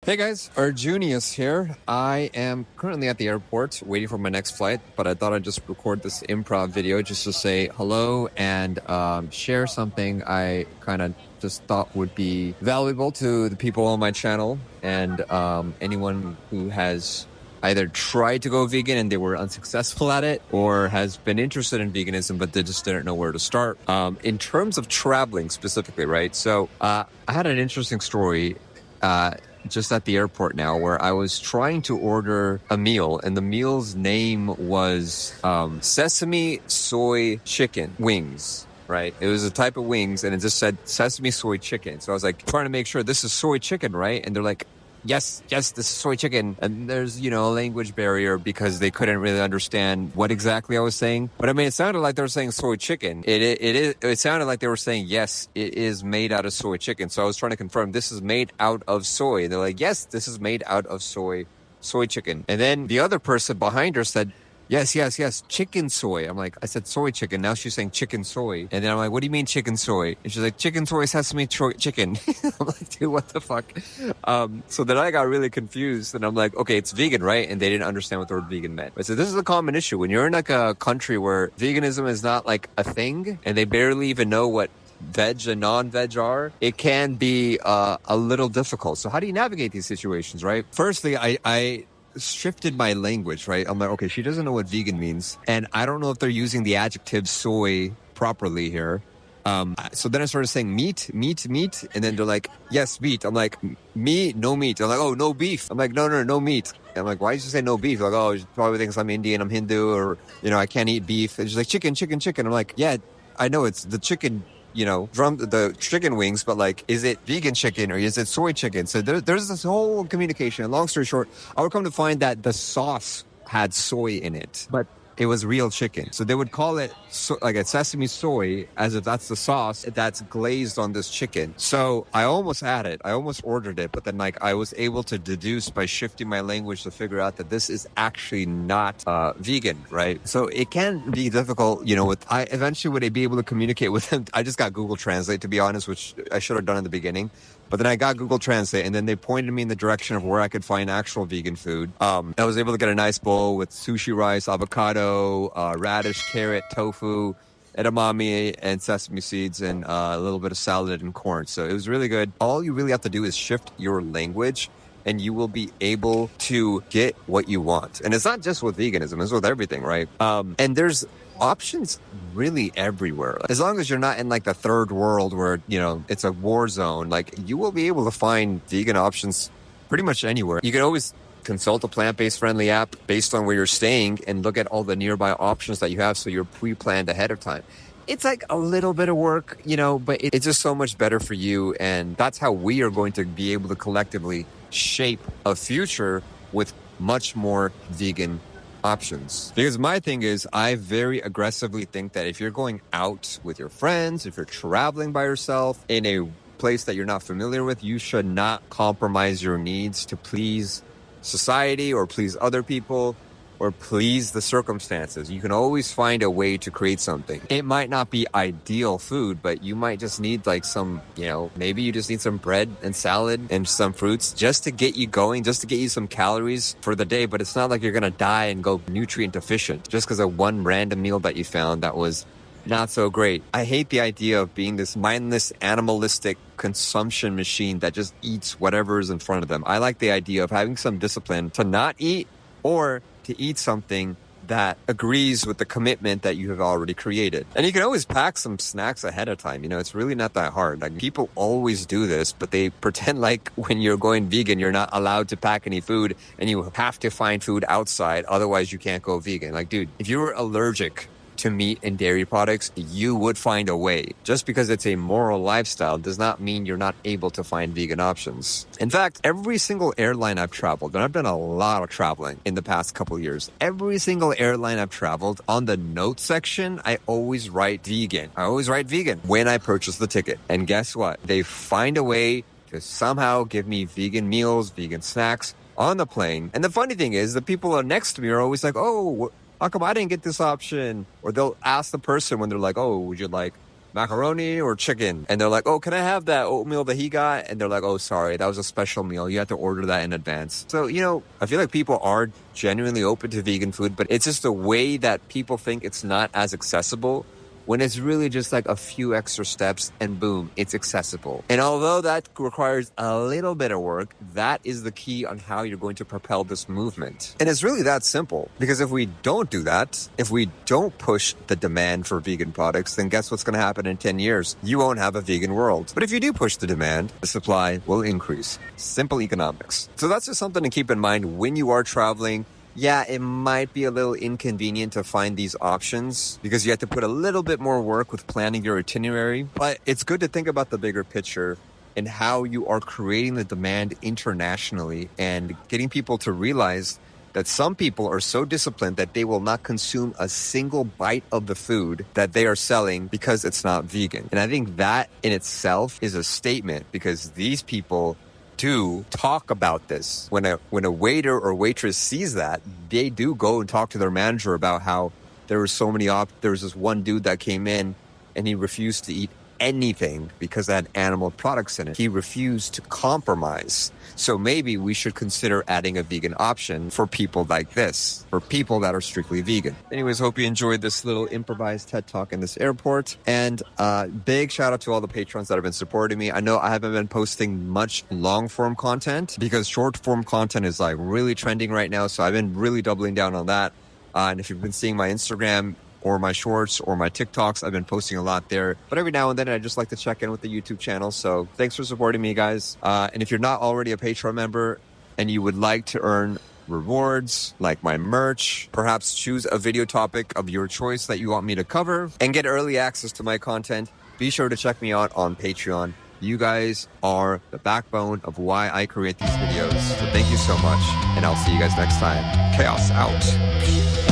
Hey guys, Arjuneus here. I am currently at the airport waiting for my next flight, but I thought I'd just record this improv video just to say hello and share something I kind of just thought would be valuable to the people on my channel and anyone who has either tried to go vegan and they were unsuccessful at it, or has been interested in veganism but they just didn't know where to start. In terms of traveling specifically, right? So I had an interesting story just at the airport now where I was trying to order a meal, and the meal's name was sesame soy chicken wings. Right? It was a type of wings, and it just said sesame soy chicken. So I was like trying to make sure this is soy chicken, right? And they're like, yes, this is soy chicken. And there's, a language barrier because they couldn't really understand what exactly I was saying. But I mean, it sounded like they were saying soy chicken. It sounded like they were saying, yes, it is made out of soy chicken. So I was trying to confirm this is made out of soy. And they're like, yes, this is made out of soy chicken. And then the other person behind her said, yes, chicken soy. I said soy chicken. Now she's saying chicken soy. And then I'm like, what do you mean chicken soy? And she's like, chicken soy sesame chicken. I'm like, dude, what the fuck? So then I got really confused, and I'm like, okay, it's vegan, right? And they didn't understand what the word vegan meant. So this is a common issue. When you're in like a country where veganism is not like a thing, and they barely even know what veg and non-veg are, it can be a little difficult. So how do you navigate these situations, right? Firstly, I shifted my language, right? I'm like, okay, she doesn't know what vegan means, and I don't know if they're using the adjective soy properly here. So then I started saying meat, and then they're like, yes, meat. I'm like, me, no meat. I'm like, oh, no beef. I'm like, no meat. I'm like, why did you say no beef? Like, oh, she probably thinks I'm Indian, I'm Hindu, or I can't eat beef. And she's like, chicken. I'm like, yeah, I know it's the chicken, the chicken wings, but like, is it vegan chicken or is it soy chicken? So there's this whole communication. And long story short, I would come to find that the sauce had soy in it, but it was real chicken. So they would call it like a sesame soy, as if that's the sauce that's glazed on this chicken. So I almost had it. I almost ordered it, but then like I was able to deduce by shifting my language to figure out that this is actually not vegan, right? So it can be difficult, I eventually would be able to communicate with them. I just got Google Translate, to be honest, which I should have done in the beginning. But then I got Google Translate, and then they pointed me in the direction of where I could find actual vegan food. I was able to get a nice bowl with sushi rice, avocado, radish, carrot, tofu, edamame, and sesame seeds, and a little bit of salad and corn. So it was really good. All you really have to do is shift your language, and you will be able to get what you want. And it's not just with veganism, it's with everything, right? And there's options really everywhere. As long as you're not in like the third world where, it's a war zone, like you will be able to find vegan options pretty much anywhere. You can always consult a plant-based friendly app based on where you're staying and look at all the nearby options that you have so you're pre-planned ahead of time. It's like a little bit of work, but it's just so much better for you. And that's how we are going to be able to collectively shape a future with much more vegan options. Because my thing is, I very aggressively think that if you're going out with your friends, if you're traveling by yourself in a place that you're not familiar with, you should not compromise your needs to please society or please other people or please the circumstances. You can always find a way to create something. It might not be ideal food, but you might just need like some, maybe you just need some bread and salad and some fruits just to get you going, just to get you some calories for the day. But it's not like you're going to die and go nutrient deficient just because of one random meal that you found that was not so great. I hate the idea of being this mindless, animalistic consumption machine that just eats whatever is in front of them. I like the idea of having some discipline to not eat or to eat something that agrees with the commitment that you have already created. And you can always pack some snacks ahead of time. It's really not that hard. Like people always do this, but they pretend like when you're going vegan, you're not allowed to pack any food and you have to find food outside. Otherwise you can't go vegan. Like, dude, if you're allergic to meat and dairy products, you would find a way. Just because it's a moral lifestyle does not mean you're not able to find vegan options. In fact, every single airline I've traveled, and I've done a lot of traveling in the past couple of years, every single airline I've traveled, on the note section, I always write vegan. I always write vegan when I purchase the ticket. And guess what? They find a way to somehow give me vegan meals, vegan snacks on the plane. And the funny thing is, the people next to me are always like, oh, how come I didn't get this option? Or they'll ask the person when they're like, oh, would you like macaroni or chicken? And they're like, oh, can I have that oatmeal that he got? And they're like, oh, sorry, that was a special meal. You have to order that in advance. So, I feel like people are genuinely open to vegan food, but it's just the way that people think it's not as accessible when it's really just like a few extra steps and boom, it's accessible. And although that requires a little bit of work, that is the key on how you're going to propel this movement. And it's really that simple, because if we don't do that, if we don't push the demand for vegan products, then guess what's going to happen in 10 years? You won't have a vegan world. But if you do push the demand, the supply will increase. Simple economics. So that's just something to keep in mind when you are traveling. Yeah, it might be a little inconvenient to find these options because you have to put a little bit more work with planning your itinerary. But it's good to think about the bigger picture and how you are creating the demand internationally and getting people to realize that some people are so disciplined that they will not consume a single bite of the food that they are selling because it's not vegan. And I think that in itself is a statement, because these people do talk about this. When a waiter or waitress sees that, they do go and talk to their manager about how there was there was this one dude that came in and he refused to eat anything because it had animal products in it. He refused to compromise. So maybe we should consider adding a vegan option for people like this, for people that are strictly vegan. Anyways, hope you enjoyed this little improvised TED Talk in this airport. And big shout out to all the patrons that have been supporting me. I know I haven't been posting much long form content because short form content is like really trending right now. So I've been really doubling down on that. And if you've been seeing my Instagram or my shorts or my TikToks, I've been posting a lot there. But every now and then, I just like to check in with the YouTube channel. So thanks for supporting me, guys. And if you're not already a Patreon member and you would like to earn rewards like my merch, perhaps choose a video topic of your choice that you want me to cover and get early access to my content, be sure to check me out on Patreon. You guys are the backbone of why I create these videos. So thank you so much. And I'll see you guys next time. Chaos out.